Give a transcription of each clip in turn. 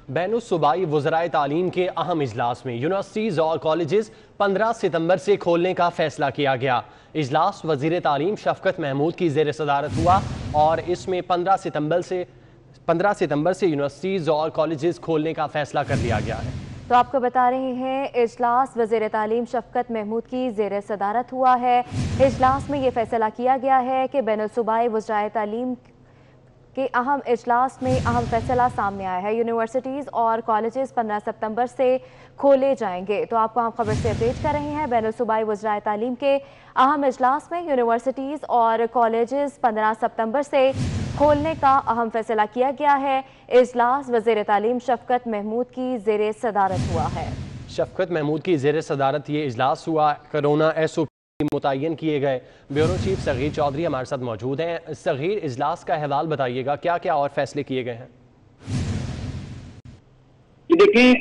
बैनुस्सूबाई वज़राए तालीम के अहम इजलास में यूनिवर्सिटीज़ और कॉलेजेस 15 सितंबर से खोलने का फैसला किया गया। इजलास वज़ीर तालीम शफ़क़त महमूद की ज़ेर सदारत हुआ और इसमें 15 सितंबर से यूनिवर्सिटीज़ और कॉलेजेस खोलने का फैसला कर लिया गया है। तो आपको बता रहे हैं इजलास वज़ीर तालीम शफ़क़त महमूद की ज़ेर सदारत हुआ है। इजलास में ये फैसला किया गया है कि बैनुस्सूबाई वज़राए तालीम के अहम इजलास में अहम फैसला सामने आया है। यूनिवर्सिटीज़ और कॉलेजेस 15 सितंबर से खोले जाएंगे। तो आपको हम खबर से अपडेट कर रहे हैं। बैनुस्सूबाई वज़राए तालीम के अहम इजलास में यूनिवर्सिटीज़ और कॉलेजेस 15 सितंबर से खोलने का अहम फैसला किया गया है। इजलास वज़ीर तालीम शफ़क़त महमूद की ज़ेर सदारत हुआ है। शफ़क़त महमूद की ज़ेर सदारत ये इजलास हुआ। कोरोना SOP मुतय्यन किए गए। ब्यूरो चीफ सगीर चौधरी हमारे साथ मौजूद हैं। सगीर, इजलास का अहवाल बताइएगा, क्या क्या और फैसले किए गए हैं? देखिए,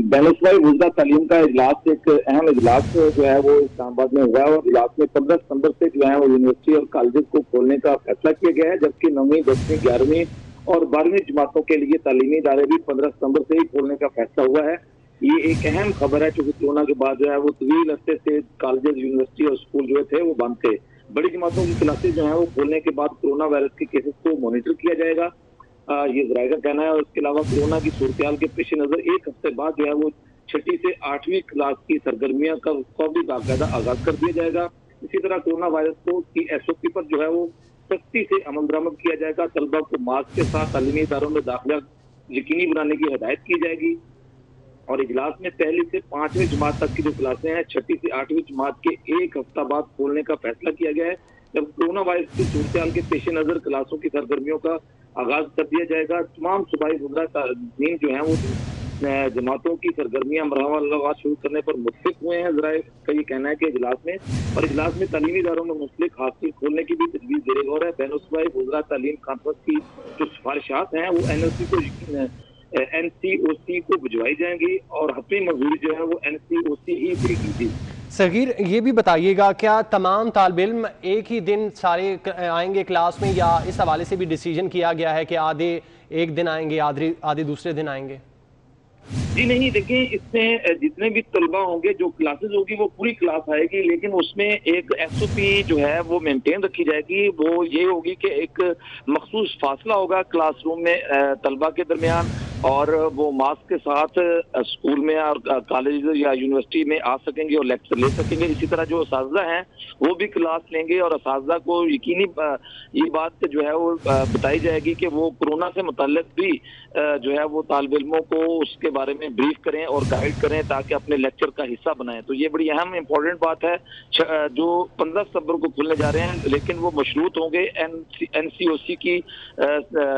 बैनुस्सूबाई वज़राए तालीम का इजलास एक अहम इजलास जो है वो इस्लामाबाद में हुआ है और इजलास में 15 सितंबर से जो है वो यूनिवर्सिटी और कॉलेजेस को खोलने का फैसला किया गया है, जबकि 9वीं 10वीं 11वीं और 12वीं जमातों के लिए तालीमी इदारे भी 15 सितंबर से ही खोलने का फैसला हुआ है। ये एक अहम खबर है क्योंकि कोरोना के बाद जो है वो तवील अरसे से कॉलेजेस, यूनिवर्सिटी और स्कूल जो थे वो बंद थे। बड़ी जमातों की क्लासेज जो है वो खोलने के बाद कोरोना वायरस के केसेस को मॉनिटर किया जाएगा, ये ज़राए का कहना है। और इसके अलावा कोरोना की सूरत के पेश नज़र एक हफ्ते बाद जो है वो 6ठी से 8वीं क्लास की सरगर्मियां का भी बाकायदा आगाज कर दिया जाएगा। इसी तरह कोरोना वायरस को की SOP पर जो है वो सख्ती से अमल दरामद किया जाएगा। तलबा को मास्क के साथ तालीमी इदारों में दाखिला यकीनी बनाने की हिदायत की जाएगी। और इजलास में पहली से 5वीं जमात तक की जो क्लासें हैं 6ठी से 8वीं जमात के एक हफ्ता बाद खोलने का फैसला किया गया है। जब कोरोना वायरस की सूरत के पेश नज़र क्लासों की सरगर्मियों का आगाज कर दिया जाएगा। तमाम सूबाई वज़राए तालीम जो है वो जमातों की सरगर्मियां मरहला शुरू करने पर मुत्फिक हुए हैं। ज़राए का ये कहना है कि इजलास में तालीमी इदारों में मुस्लिक हासिल खोलने की भी तजवीज़ ज़ेर गौर है। बैनुस्सूबाई वज़राए तालीम कॉन्फ्रेंस की जो सिफारिशात हैं वो NCOC को भिजवाई जाएंगी और हतमी मंजूरी जो है वो NCOC ही देगी थी। सगीर, ये भी बताइएगा, क्या तमाम तालिब इल्म एक ही दिन सारे आएंगे क्लास में, या इस हवाले से भी डिसीजन किया गया है कि आधे एक दिन आएंगे, आधे दूसरे दिन आएंगे? जी नहीं, देखिए इसमें जितने भी तलबा होंगे, जो क्लासेस होगी वो पूरी क्लास आएगी, लेकिन उसमें एक SOP जो है वो मेंटेन रखी जाएगी। वो ये होगी कि एक मखसूस फासला होगा क्लासरूम में तलबा के दरमियान, और वो मास्क के साथ स्कूल में और कॉलेज या यूनिवर्सिटी में आ सकेंगे और लेक्चर ले सकेंगे। इसी तरह जो असातिज़ा हैं वो भी क्लास लेंगे और असातिज़ा को यकीनी ये बात जो है वो बताई जाएगी कि वो कोरोना से मुतल्लिक भी जो है वो तालिब इल्मों को उसके बारे में ब्रीफ करें और गाइड करें ताकि अपने लेक्चर का हिस्सा बनाएं। तो ये बड़ी अहम इंपॉर्टेंट बात है। जो 15 सितंबर को खुलने जा रहे हैं, लेकिन वो मशरूत होंगे NCOC की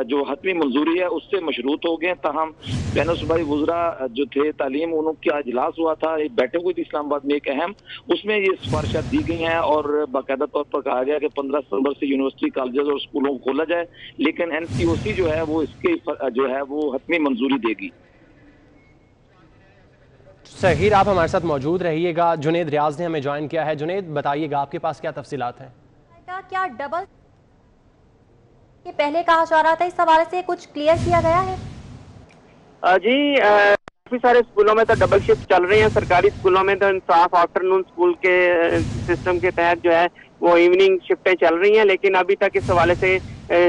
जो हतमी मंजूरी है उससे मशरूत हो गए। हम बैनुस्सूबाई वज़रा जो थे तालीम, उनका इजलास हुआ था, एक बैठक हुई थी इस्लामाबाद में एक अहम, उसमें ये सिफारिशात दी गई हैं और बाकायदा तौर पर कहा गया कि 15 सितंबर से यूनिवर्सिटी, कॉलेजेस और स्कूलों को खोला जाए, लेकिन NCOC जो है वो इसके जो है वो हतमी मंजूरी देगी। सगीर, आप हमारे साथ मौजूद रहिएगा। जुनेद रियाज ने हमें ज्वाइन किया है। जुनेद, बताइएगा आपके पास क्या तफसीलात हैं? क्या डबल ये पहले कहा जा रहा था, इस हवाले से कुछ क्लियर किया गया है? जी, काफी सारे स्कूलों में तो डबल शिफ्ट चल रही हैं। सरकारी स्कूलों में तो इंसाफ आफ्टरनून स्कूल के सिस्टम के तहत जो है वो इवनिंग शिफ्टें चल रही हैं, लेकिन अभी तक इस हवाले से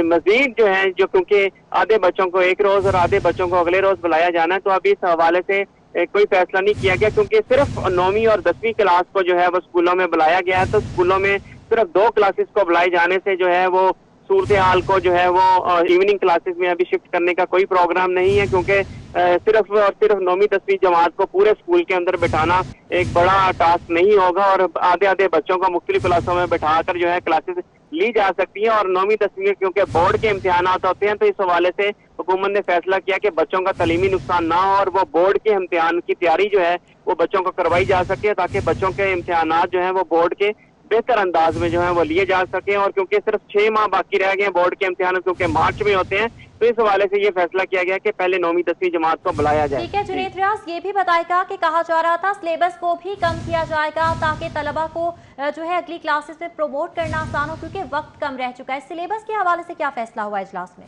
मजीद जो है, जो क्योंकि आधे बच्चों को एक रोज और आधे बच्चों को अगले रोज बुलाया जाना है, तो अभी इस हवाले से कोई फैसला नहीं किया गया, क्योंकि सिर्फ 9वीं और 10वीं क्लास को जो है वो स्कूलों में बुलाया गया है। तो स्कूलों में सिर्फ 2 क्लासेस को बुलाए जाने से जो है वो सूरत हाल को जो है वो इवनिंग क्लासेस में अभी शिफ्ट करने का कोई प्रोग्राम नहीं है, क्योंकि सिर्फ और सिर्फ 9वीं 10वीं जमात को पूरे स्कूल के अंदर बिठाना एक बड़ा टास्क नहीं होगा, और आधे आधे बच्चों को मुख्तलिफ क्लासों में बैठाकर जो है क्लासेस ली जा सकती है। और 9वीं 10वीं क्योंकि बोर्ड के इम्तिहानात होते हैं, तो इस हवाले से हुकूमत ने फैसला किया कि बच्चों का तालीमी नुकसान ना हो और वो बोर्ड के इम्तिहान की तैयारी जो है वो बच्चों को करवाई जा सके, ताकि बच्चों के इम्तिहानात जो है वो बोर्ड के बेहतर अंदाज में जो है वो लिए जा सके। और क्योंकि सिर्फ 6 माह बाकी रह गए बोर्ड के इम्तिहान, क्योंकि मार्च में होते हैं, तो इस हवाले से ये फैसला किया गया कि पहले 9वीं 10वीं जमात को बुलाया जाए। ठीक है जुनेद रियाज, ये भी बताएगा कि कहा जा रहा था सिलेबस को भी कम किया जाएगा ताकि तलबा को जो है अगली क्लासेस में प्रमोट करना आसान हो, क्योंकि वक्त कम रह चुका है। सिलेबस के हवाले से क्या फैसला हुआ इजलास में?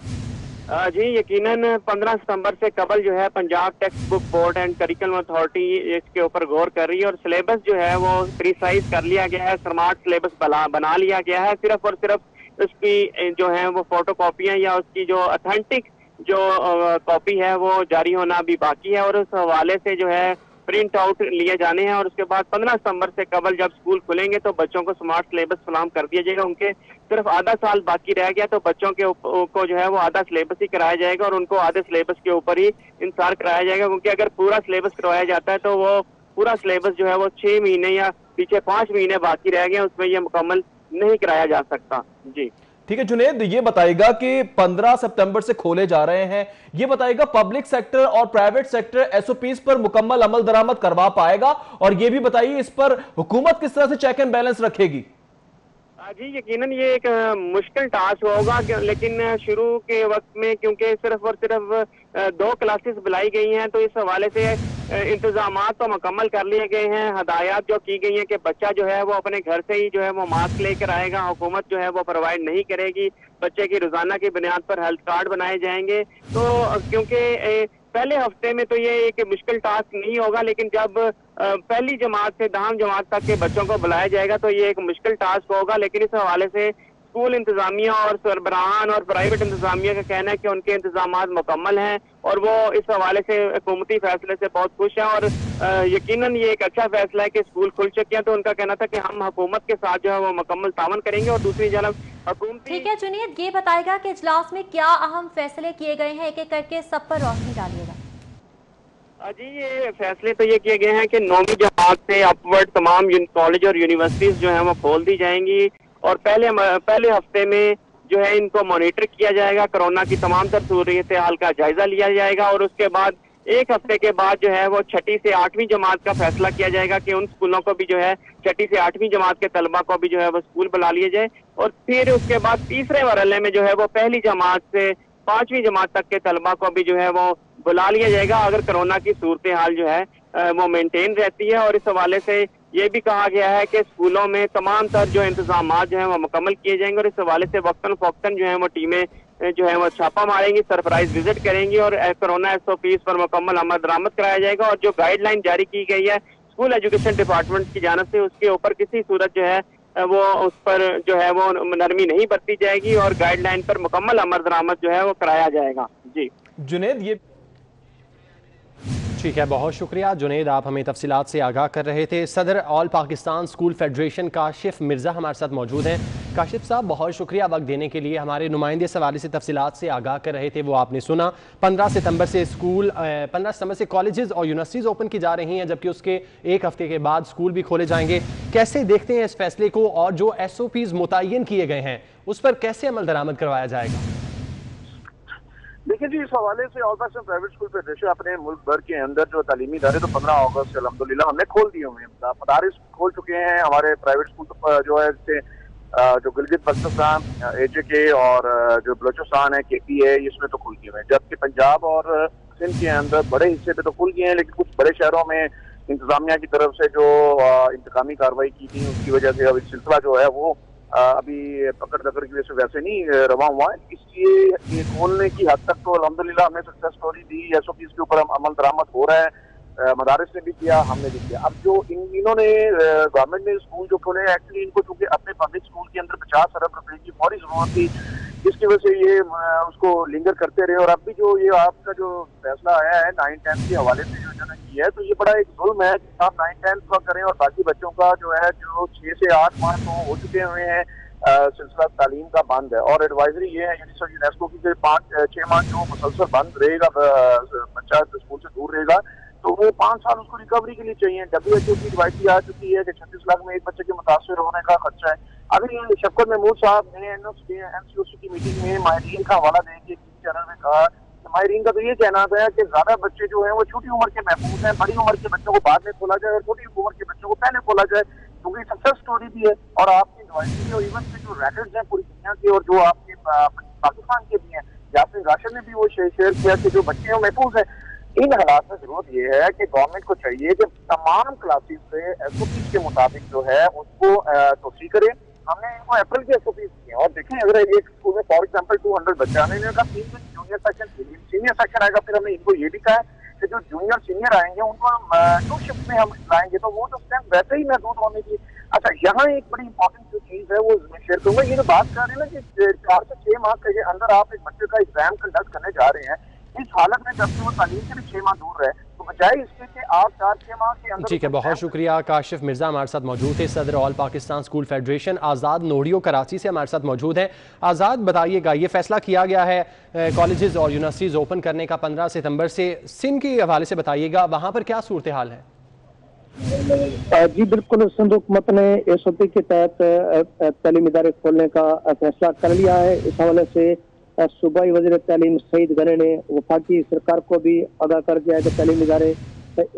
जी यकीनन 15 सितंबर से कबल जो है Punjab text book board and curriculum authority इसके ऊपर गौर कर रही है और सिलेबस जो है वो प्रिसाइज कर लिया गया है, स्मार्ट सिलेबस बना लिया गया है। सिर्फ और सिर्फ उसकी जो है वो फोटो कॉपियां या उसकी जो ऑथेंटिक जो कॉपी है वो जारी होना अभी बाकी है और उस हवाले से जो है प्रिंट आउट लिए जाने हैं और उसके बाद 15 सितंबर से कबल जब स्कूल खुलेंगे तो बच्चों को स्मार्ट सिलेबस फराहम कर दिया जाएगा। उनके सिर्फ आधा साल बाकी रह गया तो बच्चों के को जो है वो आधा सिलेबस ही कराया जाएगा और उनको आधे सिलेबस के ऊपर ही इंतजार कराया जाएगा, क्योंकि अगर पूरा सिलेबस करवाया जाता है तो वो पूरा सिलेबस जो है वो 6 महीने या पीछे 5 महीने बाकी रह गए, उसमें ये मुकम्मल नहीं कराया जा सकता। जी ठीक है जुनेद, ये बताएगा कि 15 सितंबर से खोले जा रहे हैं, ये बताएगा पब्लिक सेक्टर और प्राइवेट सेक्टर एसओपीज पर मुकम्मल अमल दरामद करवा पाएगा, और ये भी बताइए इस पर हुकूमत किस तरह से चेक एंड बैलेंस रखेगी? जी यकीनन ये एक मुश्किल टास्क होगा, लेकिन शुरू के वक्त में क्योंकि सिर्फ और सिर्फ 2 क्लासेस बुलाई गई हैं तो इस हवाले से इंतजामात तो मुकम्मल कर लिए गए हैं। हदायत जो की गई हैं कि बच्चा जो है वो अपने घर से ही जो है वो मास्क लेकर आएगा, हुकूमत जो है वो प्रोवाइड नहीं करेगी, बच्चे की रोजाना की बुनियाद पर हेल्थ कार्ड बनाए जाएंगे। तो क्योंकि पहले हफ्ते में तो ये एक मुश्किल टास्क नहीं होगा, लेकिन जब पहली जमात से 10वीं जमात तक के बच्चों को बुलाया जाएगा तो ये एक मुश्किल टास्क होगा। लेकिन इस हवाले से स्कूल इंतजामिया और सरबराहान और प्राइवेट इंतजामिया का कहना है कि उनके इंतजामात मुकम्मल हैं और वो इस हवाले से हुकूमती फैसले से बहुत खुश हैं और यकीनन ये एक अच्छा फैसला है कि स्कूल खुल चुके हैं। तो उनका कहना था कि हम हुकूमत के साथ जो है वो मुकम्मल तावन करेंगे। और दूसरी जानब हुकूमती ठीक है जुनेद, ये बताएगा कि इजलास में क्या अहम फैसले किए गए हैं, एक एक करके सब पर रोशनी डालिएगा। जी ये फैसले तो ये किए गए हैं कि 9वीं जमात से अपवर्ड तमाम कॉलेज और यूनिवर्सिटीज जो है वो खोल दी जाएंगी और पहले हफ्ते में जो है इनको मॉनिटर किया जाएगा, कोरोना की तमाम तर सूरत हाल का जायजा लिया जाएगा और उसके बाद एक हफ्ते के बाद जो है वो 6ठी से 8वीं जमात का फैसला किया जाएगा कि उन स्कूलों को भी जो है 6ठी से 8वीं जमात के तलबा को भी जो है वो स्कूल बुला लिए जाए और फिर उसके बाद तीसरे मरहले में जो है वो पहली जमात से 5वीं जमात तक के तलबा को भी जो है वो बुला लिया जाएगा अगर कोरोना की सूरत हाल जो है वो मेंटेन रहती है। और इस हवाले से ये भी कहा गया है कि स्कूलों में तमाम तर जो इंतजामात जो है वो मुकम्मल किए जाएंगे और इस हवाले से वक्तन फौक्तन जो है वो टीमें जो है वो छापा मारेंगी, सरप्राइज विजिट करेंगी और कोरोना एसओपीज पर मुकम्मल अमल दरामद कराया जाएगा। और जो गाइडलाइन जारी की गई है स्कूल एजुकेशन डिपार्टमेंट की जानिब से उसके ऊपर किसी सूरत जो है वो उस पर जो है वो नरमी नहीं बरती जाएगी और गाइडलाइन पर मुकम्मल अमल दरामद जो है वो कराया जाएगा। जी जुनेद, ये ठीक है, बहुत शुक्रिया जुनेद, आप हमें तफसीलात से आगाह कर रहे थे। सदर all Pakistan school federation Kashif Mirza हमारे साथ मौजूद हैं। काशिफ साहब बहुत शुक्रिया वक्त देने के लिए, हमारे नुमाइंदे इस हवाले से तफसीलात से आगाह कर रहे थे, वो आपने सुना। 15 सितंबर से कॉलेजेस और यूनिवर्सिटीज़ ओपन की जा रही हैं जबकि उसके एक हफ्ते के बाद स्कूल भी खोले जाएंगे। कैसे देखते हैं इस फैसले को और जो SOPs मुतय्यन किए गए हैं उस पर कैसे अमल दरामद करवाया जाएगा? देखिए जी, इस हवाले से all Pakistan private school federation अपने मुल्क भर के अंदर जो तालीमी इदारे तो 15 अगस्त से अल्हम्दुलिल्लाह हमने खोल दिए हुए हैं, मदारिस खोल चुके हैं। हमारे प्राइवेट स्कूल जो है जो गिलगित बल्तिस्तान, AJK और जो बलोचिस्तान है KP है, इसमें तो खुल गए हैं, जबकि पंजाब और सिंध के अंदर बड़े हिस्से पे तो खुल गए हैं, लेकिन कुछ बड़े शहरों में इंतजामिया की तरफ से जो इंतकामी कार्रवाई की थी उसकी वजह से अभी सिलसिला जो है वो अभी पकड़ दकड़ की वजह से वैसे नहीं रवा हुआ है। इसलिए ये खोलने की हद तक तो अल्हम्दुलिल्लाह हमने सक्सेस स्टोरी दी, SOPs के ऊपर अमल दरामद हो रहा है, मदारिस ने भी किया, हमने भी किया। अब जो इन्होंने गवर्नमेंट ने स्कूल जो खोले एक्चुअली इनको चूंकि अपने पब्लिक स्कूल के अंदर 50 अरब रुपए की फौरी जरूरत थी, जिसकी वजह से ये उसको लिंगर करते रहे। और अब भी जो ये आपका जो फैसला आया है 9-10 के हवाले से जो इन्होंने किया है, तो ये बड़ा एक जुल्म है कि आप 9-10 का करें और बाकी बच्चों का जो है जो 6 से 8 माह तो हो चुके हुए हैं सिलसिला तालीम का बंद है। और एडवाइजरी ये है यूनेस्को की 5-6 माह जो मुसलसल बंद रहेगा, बच्चा स्कूल से दूर रहेगा, तो वो 5 साल उसको रिकवरी के लिए चाहिए। WHO की एडवाइजरी आ चुकी है कि 36 लाख में एक बच्चे के मुतासर होने का खर्चा है। अभी शफकत महमूद साहब ने NCOC की मीटिंग में माहिरीन का हवाला देके चैनल में कहा कि माहिरीन का तो ये कहना था कि ज्यादा बच्चे जो है वो छोटी उम्र के महफूज हैं, बड़ी उम्र के बच्चों को बाद में खोला जाए और छोटी उम्र के बच्चों को पहले खोला जाए, क्योंकि सक्सेस स्टोरी भी है। और आपकी एडवाइजरी और इवन के जो रैकेट्स हैं पूरी दुनिया के और जो आपके पाकिस्तान के भी हैं, यासिर राशिद ने भी वो शेयर किया कि जो बच्चे हैं महफूज हैं। इन हालात में जरूरत ये है कि गवर्नमेंट को चाहिए कि तमाम क्लासेस से SOPs के मुताबिक जो है उसको तोसी करे। हमने इनको अप्रैल के SOPs दिए और देखें, अगर एक स्कूल में फॉर एग्जाम्पल 200 बच्चा है, इन्होंने कहा 3 दिन जूनियर सेक्शन, सीनियर सेक्शन आएगा। फिर हमने इनको ये भी कहा है कि जो जूनियर सीनियर आएंगे उनको हम 2 शिफ्ट में हम लाएंगे, तो वो तो स्ट्रेंथ वैसे ही महसूस होने की। अच्छा, यहाँ एक बड़ी इंपॉर्टेंट जो चीज है वो मैं शेयर करूंगा। ये जो बात कर रहे हैं ना कि 4 से 6 माह के अंदर आप एक बच्चे का एग्जाम कंडक्ट करने जा रहे हैं, इस हालत में जबकि वो तालीम से भी 6 माह दूर रहे, तो बजाय इसके कि आप 4-6 माह के अंदर। ठीक है, बहुत शुक्रिया। काशिफ मिर्जा हमारे साथ मौजूद थे, सदर ऑल पाकिस्तान स्कूल फेडरेशन। आज़ाद नोडियो कराची से हमारे साथ मौजूद हैं। आज़ाद, बताइएगा, ये फैसला किया गया है कॉलेजेस और यूनिवर्सिटीज़ ओपन करने का 15 सितंबर से, सिंध के हवाले से बताइएगा, वहाँ पर क्या सूरत हाल है? जी बिल्कुल, सिंध हुकूमत ने SOP के तहत तालीमी इदारे खोलने का फैसला कर लिया है। इस हवाले से सूबाई वज़ीर तालीम सईद गनी ने वफाकी सरकार को भी आगाह कर दिया है कि तालीमी इदारे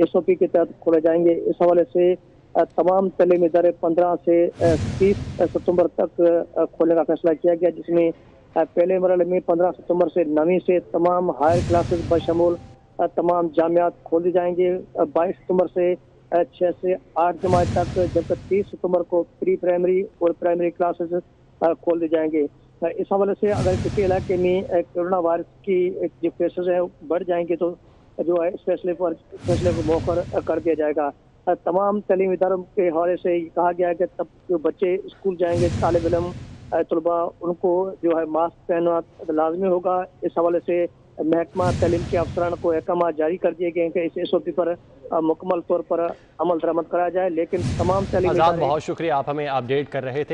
SOP के तहत खोले जाएंगे। इस हवाले से तमाम तालीमी इदारे 15 से 30 सितंबर तक खोलने का फैसला किया गया, जिसमें पहले मरहले में 15 सितंबर से 9वीं से तमाम हायर क्लासेस बशमूल तमाम जामियात खोल दी जाएंगे। 22 सितंबर से 6 से 8 जमात तक, जबकि 30 सितंबर को प्री प्राइमरी और प्राइमरी क्लासेस खोल दी जाएंगे। इस हवाले से अगर किसी इलाके में कोरोना वायरस की जो केसेस हैं बढ़ जाएंगे तो जो है इस फैसले को मौखर कर दिया जाएगा। तमाम तालीमी इदारों के हवाले से कहा गया है कि तब जो बच्चे स्कूल जाएंगे, तालिब इल्म तलबा, उनको जो है मास्क पहनना लाजमी होगा। इस हवाले से महकमा तालीम के अफसरान को अहकाम जारी कर दिए गए हैं कि इस SOP पर मुकम्मल तौर पर अमल दरामद कराया जाए। लेकिन तमाम तालीमी आज़ाद, बहुत शुक्रिया, आप हमें अपडेट कर रहे थे।